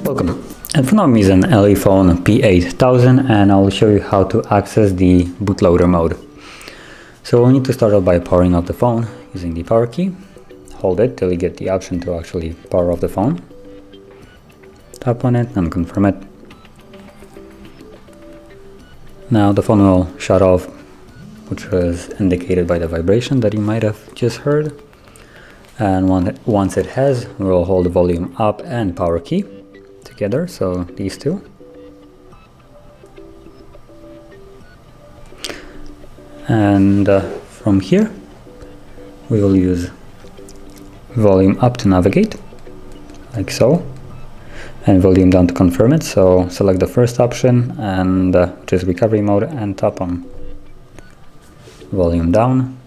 Welcome. And for now I'm using Elephone P8000 and I'll show you how to access the bootloader mode. So we'll need to start off by powering off the phone using the power key. Hold it till you get the option to actually power off the phone. Tap on it and confirm it. Now the phone will shut off, which was indicated by the vibration that you might have just heard. And once it has, we'll hold the volume up and power key together, so these two. And from here, we will use volume up to navigate, like so, and volume down to confirm it. So select the first option, and which is recovery mode, and tap on volume down.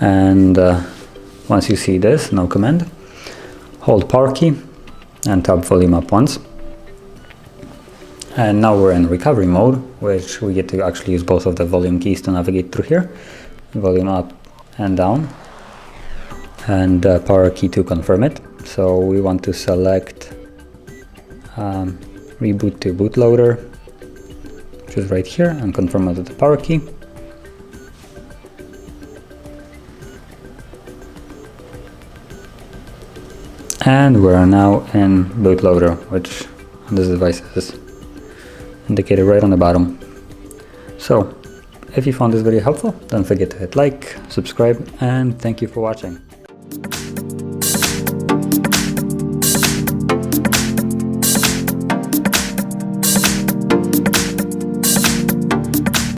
And once you see this, no command, hold power key and tap volume up once. And now we're in recovery mode, which we get to actually use both of the volume keys to navigate through here. Volume up and down, and power key to confirm it. So we want to select reboot to bootloader, which is right here, and confirm it with the power key. And we're now in bootloader, which on this device is indicated right on the bottom. So if you found this video helpful, don't forget to hit like, subscribe, and thank you for watching.